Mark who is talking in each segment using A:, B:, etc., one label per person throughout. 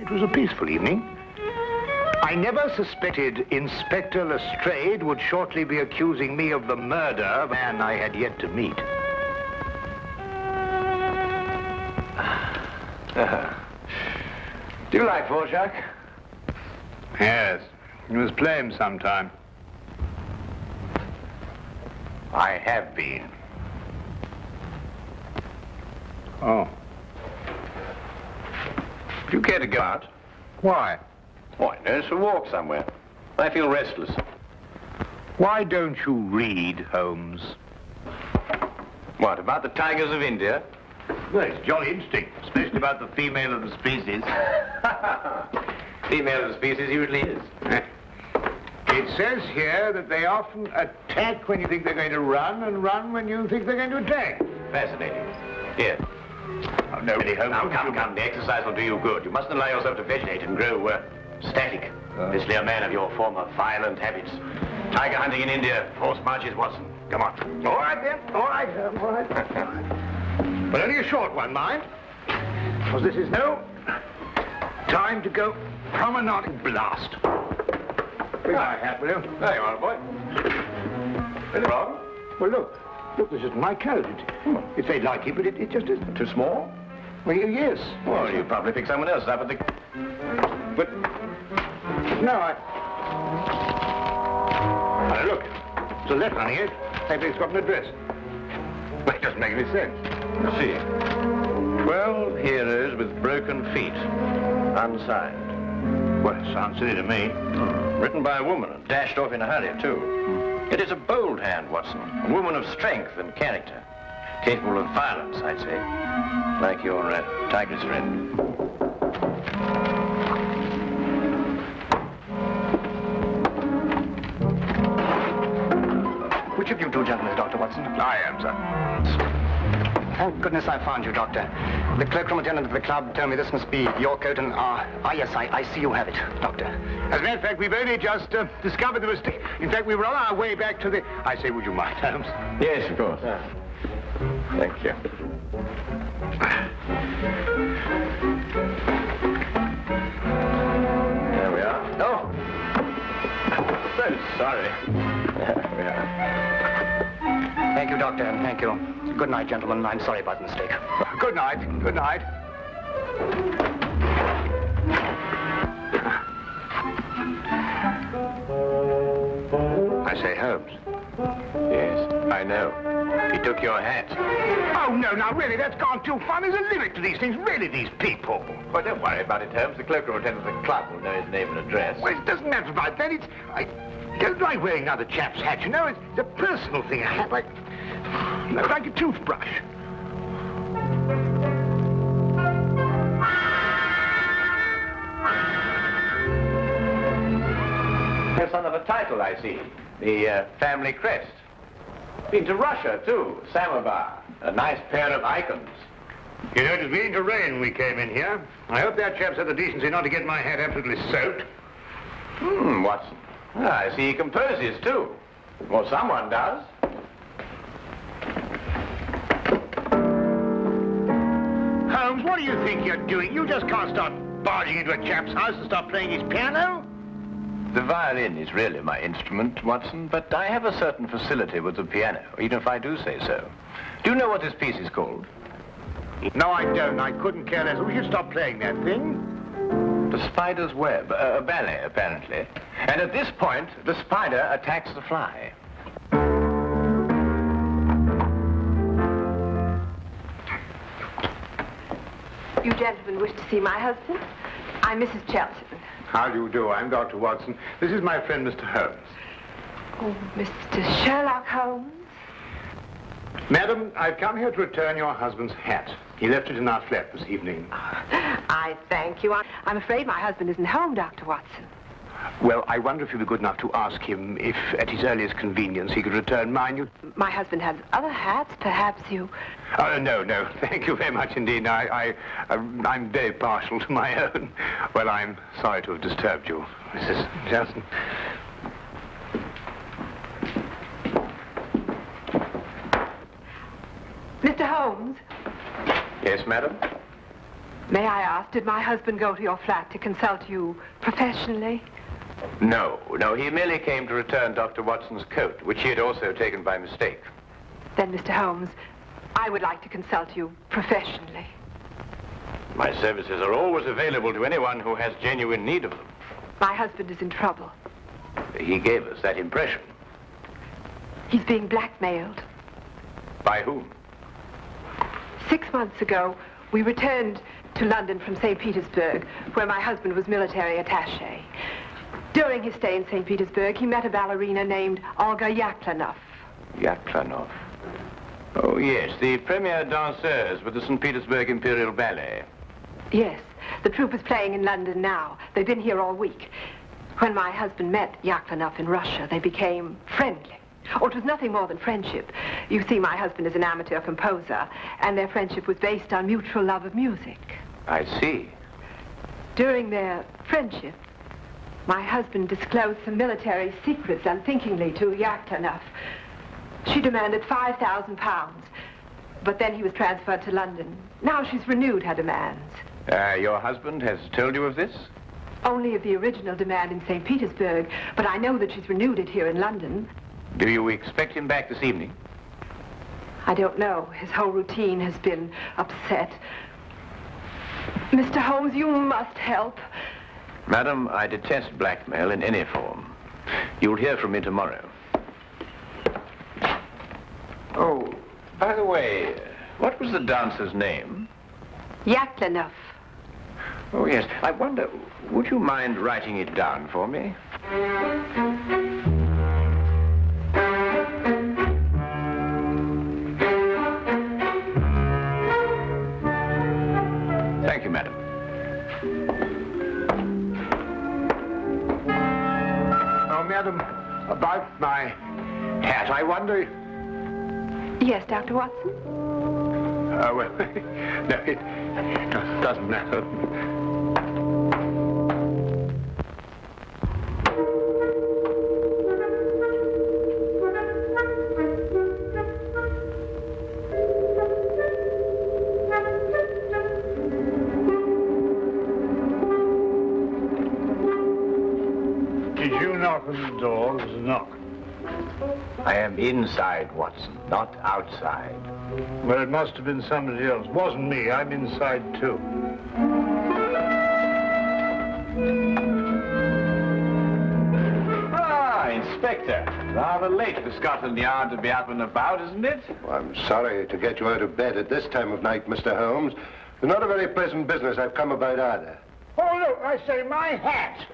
A: It was a peaceful evening. I never suspected Inspector Lestrade would shortly be accusing me of the murder of a man I had yet to meet.
B: Do you like Dvorak?
A: Yes, you must play him sometime. I have been. Oh.
B: Do you care to go out?
A: Why?
B: Why, no, it's a walk somewhere. I feel restless.
A: Why don't you read, Holmes?
B: What, about the tigers of India?
A: Well, it's jolly interesting, especially about the female of the species.
B: Female of the species usually is.
A: It says here that they often attack when you think they're going to run, and run when you think they're going to attack.
B: Fascinating. Here.
A: Oh, no, really, Holmes.
B: Now, come. The exercise will do you good. You mustn't allow yourself to vegetate and grow static. Especially a man of your former violent habits. Tiger hunting in India, horse marches, Watson. Come on.
A: All right, then. All right. But only a short one, mind. Because this is no time to go promenading. Blast. Bring my hat, will you?
B: There you are, boy. Anything wrong?
A: Well, look. Look, this isn't my coat. It's very like it, but it just isn't.
B: Too small?
A: Well, yes.
B: Well, you probably picked someone else up at the...
A: But... No, Oh, look. There's a letter on it. Maybe it's got an address. Well, it doesn't make any sense.
B: Let's see. 12 heroes with broken feet. Unsigned.
A: Well, it sounds silly to me.
B: Written by a woman and dashed off in a hurry, too. It is a bold hand, Watson. A woman of strength and character. Capable of violence, I'd say. Like your tiger's friend.
C: Which of you two gentlemen is Dr. Watson?
A: I am, sir.
C: Thank goodness I found you, Doctor. The cloakroom attendant at the club told me this must be your coat, and yes, I see you have it, Doctor.
A: As a matter of fact, we've only just discovered the mistake. In fact, we were on our way back to the... I say, would you mind, Holmes?
B: Yes, of course. Thank you. There we are. Oh! So sorry. There we are.
C: Thank you, Doctor, and thank you. Good night, gentlemen. I'm sorry about the mistake.
A: Good night. Good night. I say, Holmes.
B: Yes, I know. He took your hat.
A: Oh, no, now, really, that's gone too far. There's a limit to these things. Really, these people.
B: Well, don't worry about it, Holmes. The cloakroom attendant at the club will know his name and address.
A: Well, it doesn't matter about that. I don't like wearing another chap's hat, you know. It's a personal thing. A hat like a toothbrush.
B: The son of a title, I see. The family crest. Been to Russia, too. Samovar. A nice pair of icons.
A: You know, it was beginning to rain when we came in here. I hope that chap's had the decency not to get my hat absolutely soaked.
B: Watson. I see he composes, too. Well, someone does.
A: Holmes, what do you think you're doing? You just can't start barging into a chap's house and start playing his piano.
B: The violin is really my instrument, Watson, but I have a certain facility with the piano, even if I do say so. Do you know what this piece is called?
A: No, I don't. I couldn't care less. We should stop playing that thing.
B: The Spider's Web, a ballet, apparently. And at this point, the spider attacks the fly.
D: You gentlemen wish to see my husband? I'm Mrs. Chelton.
A: How do you do? I'm Dr. Watson. This is my friend, Mr. Holmes.
D: Oh, Mr. Sherlock Holmes?
A: Madam, I've come here to return your husband's hat. He left it in our flat this evening.
D: I thank you. I'm afraid my husband isn't home, Dr. Watson.
A: Well, I wonder if you'd be good enough to ask him if, at his earliest convenience, he could return mine.
D: My husband has other hats. Perhaps you...
A: Oh, no. Thank you very much indeed. I'm very partial to my own. Well, I'm sorry to have disturbed you, Mrs. Johnson.
D: Mr. Holmes?
B: Yes, madam?
D: May I ask, did my husband go to your flat to consult you professionally?
B: No, he merely came to return Dr. Watson's coat, which he had also taken by mistake.
D: Then, Mr. Holmes, I would like to consult you professionally.
B: My services are always available to anyone who has genuine need of them.
D: My husband is in trouble.
B: He gave us that impression.
D: He's being blackmailed.
B: By whom?
D: 6 months ago, we returned to London from St. Petersburg, where my husband was military attaché. During his stay in St. Petersburg, he met a ballerina named Olga Yaklanov.
B: Yaklanov? Oh, yes, the premier danseuse with the St. Petersburg Imperial Ballet.
D: Yes, the troupe is playing in London now. They've been here all week. When my husband met Yaklanov in Russia, they became friendly. Oh, it was nothing more than friendship. You see, my husband is an amateur composer, and their friendship was based on mutual love of music.
B: I see.
D: During their friendship, my husband disclosed some military secrets unthinkingly to Yaklanov. She demanded £5,000, but then he was transferred to London. Now she's renewed her demands.
B: Your husband has told you of this?
D: Only of the original demand in St. Petersburg, but I know that she's renewed it here in London.
B: Do you expect him back this evening?
D: I don't know. His whole routine has been upset. Mr. Holmes, you must help.
B: Madam, I detest blackmail in any form. You'll hear from me tomorrow. Oh, by the way, what was the dancer's name?
D: Yaklanov.
B: Oh, yes. I wonder, would you mind writing it down for me? Thank you, madam.
A: Oh, madam, about my hat, I wonder...
D: Yes, Dr. Watson?
A: Oh, well, no, it doesn't matter. Did you knock on the door? It was a knock.
B: I am inside, Watson, not outside.
A: Well, it must have been somebody else. Wasn't me. I'm inside, too.
B: Ah, Inspector. Rather late for Scotland Yard to be up and about, isn't it?
E: Well, I'm sorry to get you out of bed at this time of night, Mr. Holmes. It's not a very pleasant business I've come about either.
A: Oh, look, I say, my hat.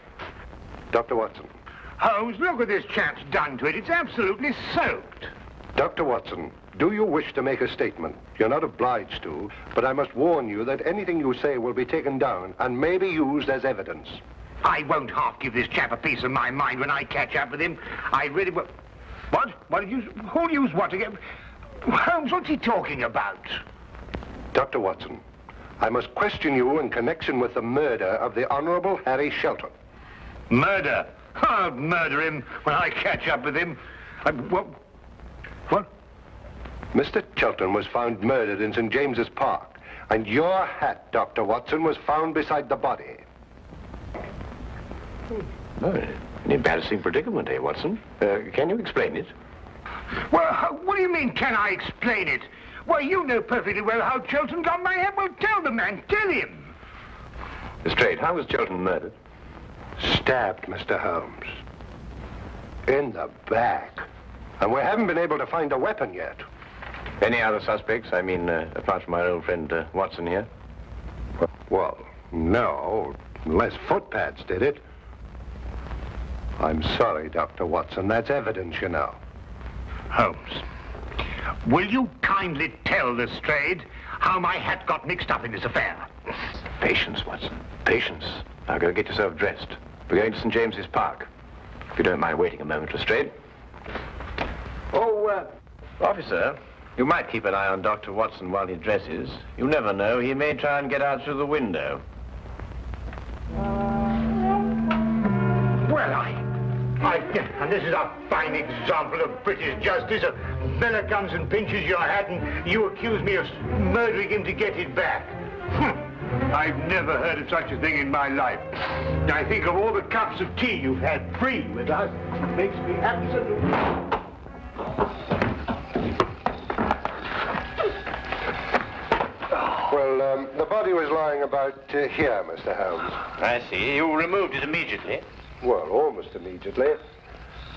E: Dr. Watson.
A: Holmes, look what this chap's done to it. It's absolutely soaked.
E: Dr. Watson, do you wish to make a statement? You're not obliged to, but I must warn you that anything you say will be taken down and may be used as evidence.
A: I won't half give this chap a piece of my mind when I catch up with him. I really will... What? What did you... Who'll use what again? Holmes, what's he talking about?
E: Dr. Watson, I must question you in connection with the murder of the Honorable Harry Shelton.
A: Murder? I'll murder him when I catch up with him. What?
E: Mr. Shelton was found murdered in St. James's Park, and your hat, Dr. Watson, was found beside the body.
B: Oh, an embarrassing predicament, eh, Watson? Can you explain it?
A: Well, what do you mean, can I explain it? Well, you know perfectly well how Shelton got my hat. Well, tell the man, tell him.
B: Straight, how was Shelton murdered?
E: Stabbed, Mr. Holmes. In the back. And we haven't been able to find a weapon yet.
B: Any other suspects? I mean, apart from our old friend Watson here?
E: Well, no, unless footpads did it. I'm sorry, Dr. Watson. That's evidence, you know.
A: Holmes, will you kindly tell Lestrade how my hat got mixed up in this affair?
B: Patience, Watson. Patience. Now go get yourself dressed. We're going to St. James's Park. If you don't mind waiting a moment, Lestrade. Oh, officer, you might keep an eye on Dr. Watson while he dresses. You never know. He may try and get out through the window.
A: Well, and this is a fine example of British justice. A fella comes and pinches your hat and you accuse me of murdering him to get it back. I've never heard of such a thing in my life. I think of all the cups of tea you've had free with us. It makes me absolutely...
E: Well, the body was lying about here, Mr. Holmes.
B: I see. You removed it immediately.
E: Well, almost immediately.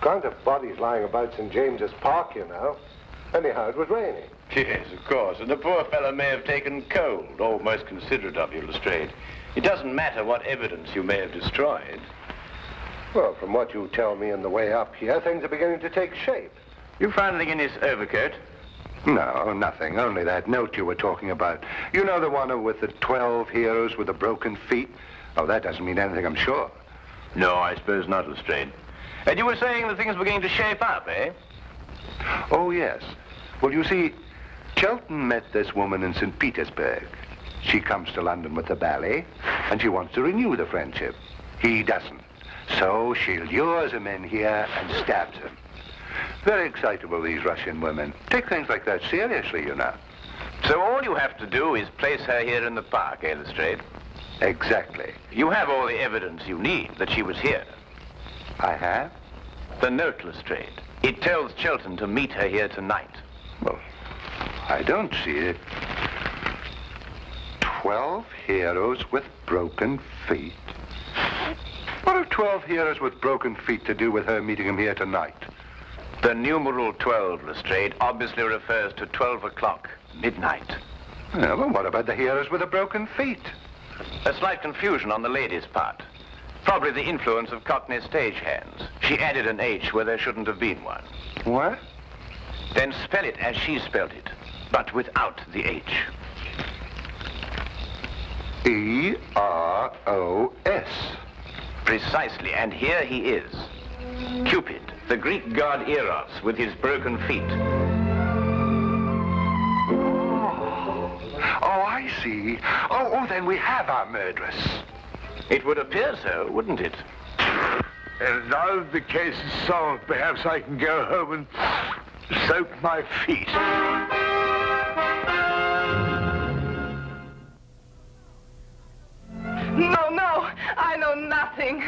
E: Can't have bodies lying about St. James's Park, you know. Anyhow, it was raining.
B: Yes, of course. And the poor fellow may have taken cold. Oh, most considerate of you, Lestrade. It doesn't matter what evidence you may have destroyed.
E: Well, from what you tell me on the way up here, things are beginning to take shape.
B: You found anything in his overcoat?
E: No, nothing. Only that note you were talking about. You know the one with the 12 heroes with the broken feet? Oh, that doesn't mean anything, I'm sure.
B: No, I suppose not, Lestrade. And you were saying that things were beginning to shape up, eh?
E: Oh, yes. Well, you see, Chelton met this woman in St. Petersburg. She comes to London with the ballet, and she wants to renew the friendship. He doesn't. So she lures him in here and stabs him. Very excitable, these Russian women. Take things like that seriously, you know.
B: So all you have to do is place her here in the park, eh, Lestrade?
E: Exactly.
B: You have all the evidence you need that she was here.
E: I have?
B: The note, Lestrade. It tells Chelton to meet her here tonight.
E: Well, I don't see it. 12 heroes with broken feet. What have 12 heroes with broken feet to do with her meeting him here tonight?
B: The numeral 12, Lestrade, obviously refers to 12 o'clock, midnight.
E: Yeah, well, what about the heroes with the broken feet?
B: A slight confusion on the lady's part. Probably the influence of Cockney stagehands. She added an H where there shouldn't have been one.
E: What?
B: Then spell it as she spelled it, but without the H.
E: E-R-O-S.
B: Precisely, and here he is. Cupid, the Greek god Eros, with his broken feet.
E: Oh, I see. Oh, then we have our murderess.
B: It would appear so, wouldn't it?
A: And now the case is solved, perhaps I can go home and soak my feet.
D: No, I know nothing.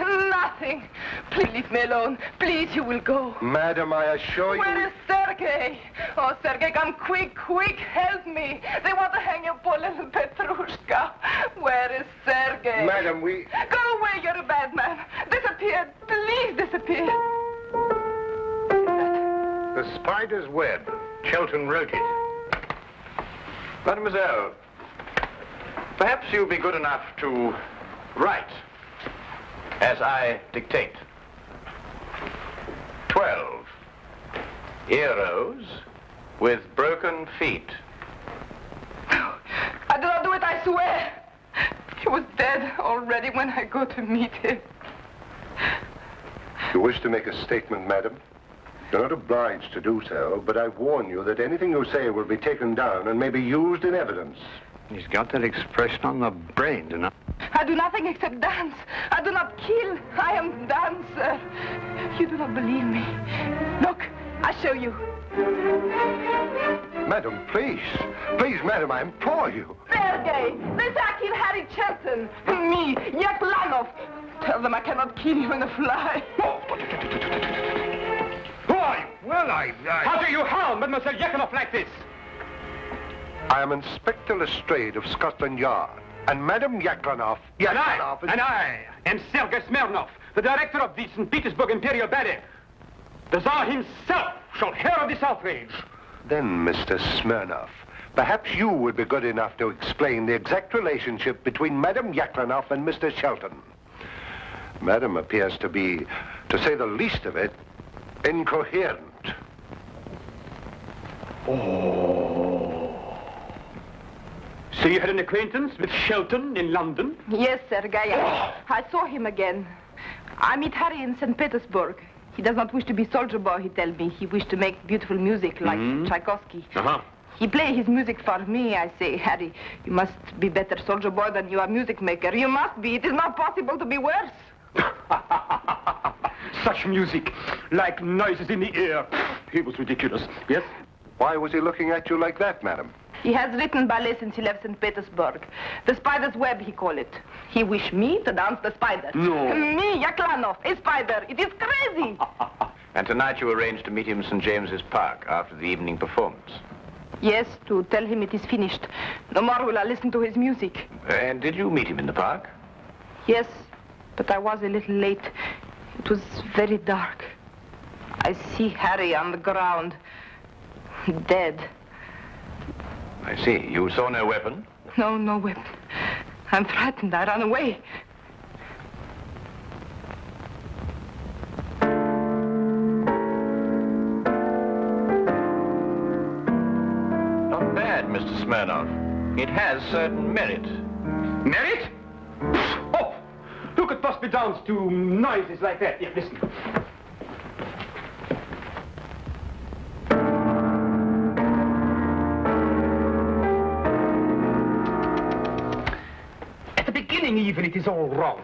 D: Please leave me alone. Please, you will go.
E: Madam, I assure you...
D: Where is Sergei? Oh, Sergei, come quick, help me. They want to hang your poor little Petrushka. Where is Sergei?
E: Madam, we...
D: Go away, you're a bad man. Disappear, please disappear.
A: The spider's web. Chelton wrote it.
B: Mademoiselle, perhaps you'll be good enough to write as I dictate. 12 heroes with broken feet.
D: I do not do it, I swear. He was dead already when I go to meet him.
E: You wish to make a statement, madam? You're not obliged to do so, but I warn you that anything you say will be taken down and may be used in evidence.
A: He's got that expression on the brain tonight.
D: I do nothing except dance. I do not kill. I am dancer. You do not believe me. Look, I show you.
E: Madam, please. Please, madam, I implore you.
D: Sergei, this I kill Harry Chelton. Me, Yaklanov. Tell them I cannot kill you in a fly.
A: Who are you? Well,
F: How do you harm Mademoiselle Yaklanov like this?
E: I am Inspector Lestrade of Scotland Yard. And Madam Yaklanov...
F: And I am Sergei Smirnov, the director of the St. Petersburg Imperial Ballet. The Tsar himself shall hear of this outrage.
E: Then, Mr. Smirnov, perhaps you would be good enough to explain the exact relationship between Madam Yaklanov and Mr. Shelton. Madam appears to be, to say the least of it, incoherent.
F: So you had an acquaintance with Shelton in London?
D: Yes, Sergei. I saw him again. I meet Harry in St. Petersburg. He does not wish to be soldier boy, he tells me. He wished to make beautiful music like Tchaikovsky. He play his music for me. I say, Harry, you must be better soldier boy than you are music maker. You must be. It is not possible to be worse.
F: Such music, like noises in the air. He was ridiculous, yes?
E: Why was he looking at you like that, madam?
G: He has written ballet since he left St. Petersburg. The spider's web, he call it. He wish me to dance the spider.
B: No.
G: Me, Yaklanov, a spider. It is crazy.
B: And tonight you arranged to meet him in St. James's Park after the evening performance.
G: Yes, to tell him it is finished. No more will I listen to his music.
B: And did you meet him in the park?
G: Yes, but I was a little late. It was very dark. I see Harry on the ground, dead.
B: I see. You saw no weapon?
G: No, no weapon. I'm frightened. I ran away.
B: Not bad, Mr. Smirnov. It has certain merit.
F: Merit? Oh! Who could possibly dance to noises like that? Yeah, listen. At the beginning, even, it is all wrong.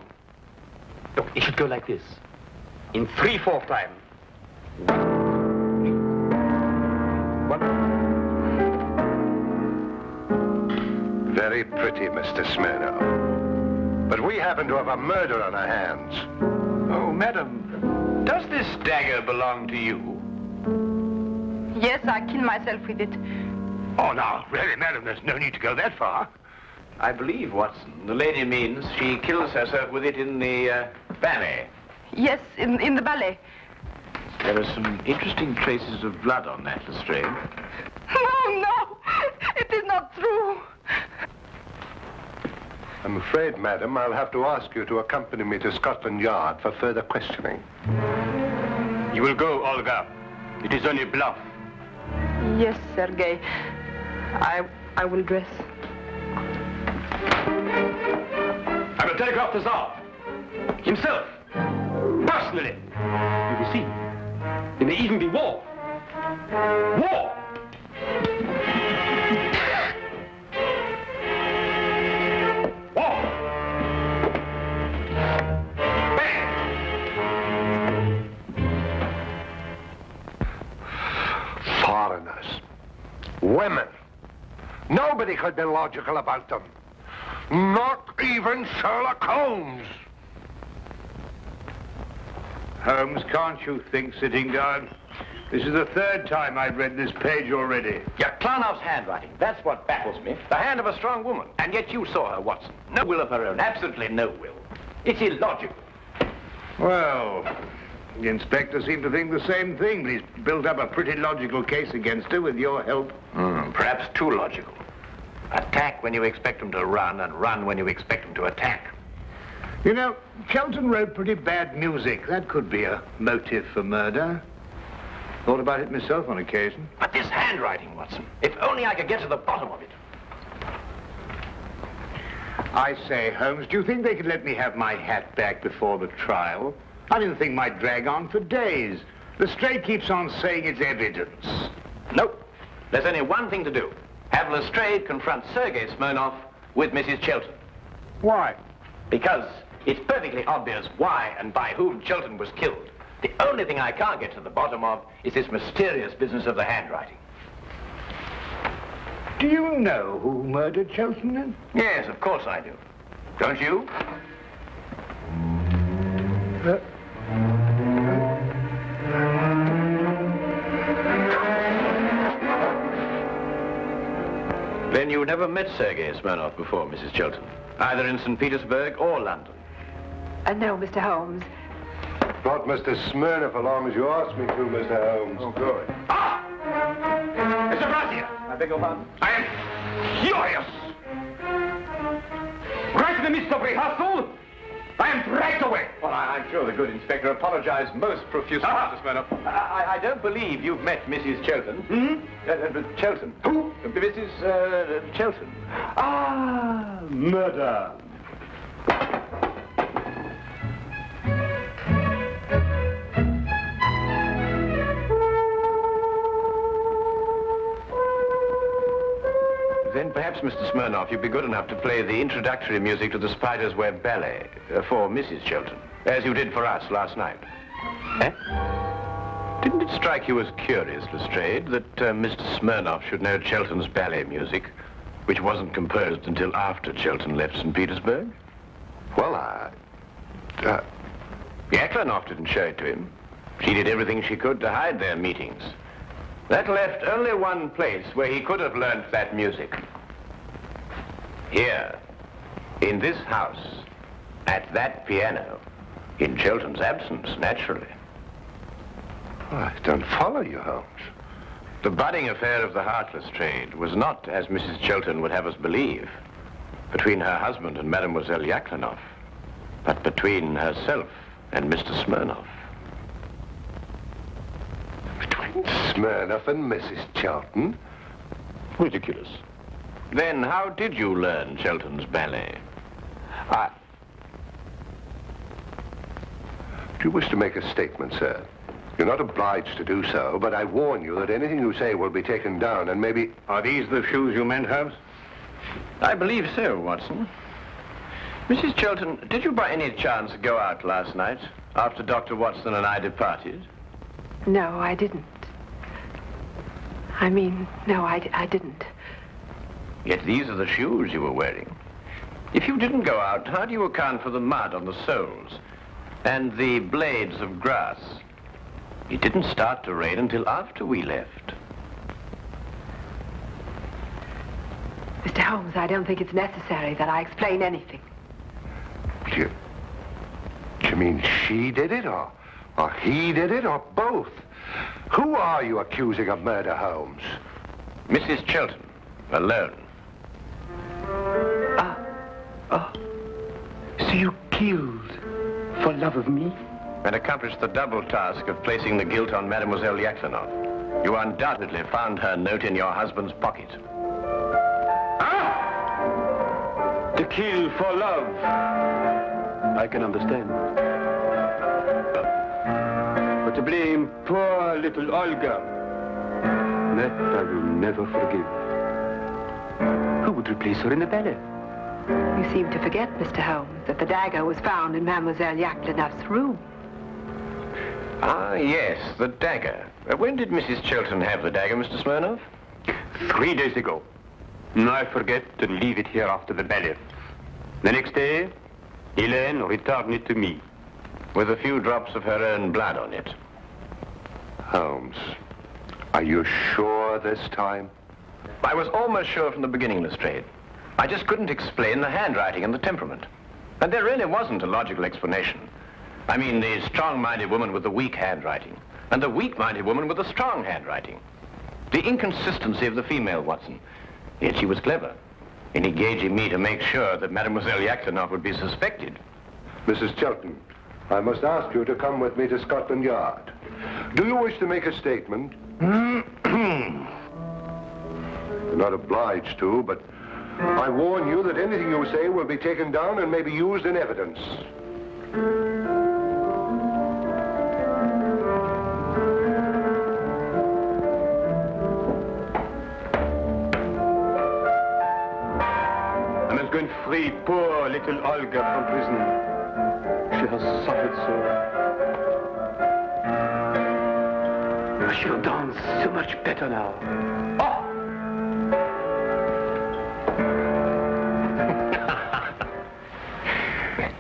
F: Look, it should go like this. In 3/4 time. 1.
E: Very pretty, Mr. Smirnov. But we happen to have a murder on our hands.
B: Oh, madam, does this dagger belong to you?
G: Yes, I killed myself with it.
A: Oh, now, really, madam, there's no need to go that far.
B: I believe, Watson, the lady means she kills herself with it in the ballet.
G: Yes, in the ballet.
B: There are some interesting traces of blood on that, Lestrade.
G: Oh, no! It is not true.
E: I'm afraid, madam, I'll have to ask you to accompany me to Scotland Yard for further questioning.
F: You will go, Olga. It is only bluff.
G: Yes, Sergei. I will dress.
F: I will telegraph the Tsar. Himself. Personally. You will see. There may even be war. War! War! Bang!
E: Foreigners. Women. Nobody could be logical about them. Not even Sherlock Holmes.
A: Holmes, can't you think sitting down? This is the 3rd time I've read this page already.
B: Yaklanov's handwriting. That's what baffles me. The hand of a strong woman. And yet you saw her, Watson. No will of her own. Absolutely no will. It's illogical.
A: Well, the inspector seemed to think the same thing, but he's built up a pretty logical case against her with your help.
B: Perhaps too logical. Attack when you expect them to run, and run when you expect them to attack.
A: You know, Chelton wrote pretty bad music. That could be a motive for murder. Thought about it myself on occasion.
B: But this handwriting, Watson, if only I could get to the bottom of it.
A: I say, Holmes, do you think they could let me have my hat back before the trial? I mean, the thing might drag on for days. Lestrade keeps on saying it's evidence.
B: Nope. There's only one thing to do. Have Lestrade confront Sergei Smirnov with Mrs. Chelton.
A: Why?
B: Because it's perfectly obvious why and by whom Chelton was killed. The only thing I can't get to the bottom of is this mysterious business of the handwriting.
A: Do you know who murdered Chelton, then?
B: Yes, of course I do. Don't you? Then you never met Sergei Smirnov before, Mrs. Chelton, either in St. Petersburg or London.
D: No, Mr. Holmes.
E: Brought Mr. Smirnov along as you asked me to, Mr. Holmes.
B: Oh, good.
F: Ah! Mr. Brazier!
B: I beg your pardon?
F: I am furious! Right in the midst of rehearsal, I am dragged away.
B: Well, I'm sure the good inspector apologized most profusely, Mr. Smirnov. I don't believe you've met Mrs. Chelton. Chelton.
F: Who?
B: Mrs. Chelton.
F: Ah, murder.
B: Then perhaps, Mr. Smirnov, you'd be good enough to play the introductory music to the Spider's Web Ballet for Mrs. Chelton, as you did for us last night. Eh? Didn't it strike you as curious, Lestrade, that Mr. Smirnoff should know Chelten's ballet music, which wasn't composed until after Chelten left St. Petersburg?
E: Well,
B: Yaklanoff didn't show it to him. She did everything she could to hide their meetings. That left only one place where he could have learned that music. Here, in this house, at that piano, in Chelten's absence, naturally.
E: I don't follow you, Holmes.
B: The budding affair of the Heartless trade was not, as Mrs. Chelten would have us believe, between her husband and Mademoiselle Yaklanoff, but between herself and Mr. Smirnoff.
E: Between Smirnoff and Mrs. Chelten?
B: Ridiculous. Then how did you learn Chelten's ballet?
E: Do you wish to make a statement, sir? You're not obliged to do so, but I warn you that anything you say will be taken down and maybe...
A: Are these the shoes you meant, Holmes?
B: I believe so, Watson. Mrs. Chelten, did you by any chance go out last night after Dr. Watson and I departed?
D: No, I didn't. No, I didn't.
B: Yet these are the shoes you were wearing. If you didn't go out, how do you account for the mud on the soles and the blades of grass? It didn't start to rain until after we left.
D: Mr. Holmes, I don't think it's necessary that I explain anything.
E: Do you mean she did it, or he did it, or both? Who are you accusing of murder, Holmes?
B: Mrs. Chelten, alone.
F: So you killed for love of me?
B: And accomplished the double task of placing the guilt on Mademoiselle Yaklanoff. You undoubtedly found her note in your husband's pocket.
F: To kill for love. I can understand. But to blame poor little Olga, that I will never forgive. Who would replace her in the ballet?
D: You seem to forget, Mr. Holmes, that the dagger was found in Mademoiselle Yaklanoff's room.
B: Ah, yes, the dagger. When did Mrs. Chelten have the dagger, Mr. Smirnoff?
F: 3 days ago. I forget to leave it here after the ballet. The next day, Helene returned it to me.
B: With a few drops of her own blood on it.
E: Holmes, are you sure this time?
B: I was almost sure from the beginning, Lestrade. I just couldn't explain the handwriting and the temperament. And there really wasn't a logical explanation. I mean, the strong-minded woman with the weak handwriting, and the weak-minded woman with the strong handwriting. The inconsistency of the female, Watson. Yet she was clever in engaging me to make sure that Mademoiselle Yaklanoff would be suspected.
E: Mrs. Chelten, I must ask you to come with me to Scotland Yard. Do you wish to make a statement? You're not obliged to, but I warn you that anything you say will be taken down and may be used in evidence.
F: I must go and free poor little Olga from prison. She has suffered so. She will dance so much better now. Oh!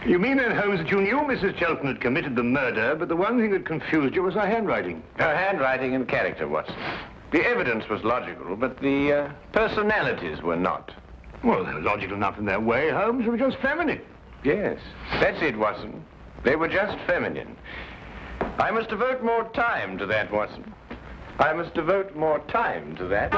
A: You mean then, Holmes, that you knew Mrs. Chelten had committed the murder, but the one thing that confused you was her handwriting?
B: Her handwriting and character, Watson. The evidence was logical, but the personalities were not.
A: Well, they were logical enough in their way, Holmes. They were just feminine.
B: Yes, that's it, Watson. They were just feminine. I must devote more time to that, Watson. I must devote more time to that.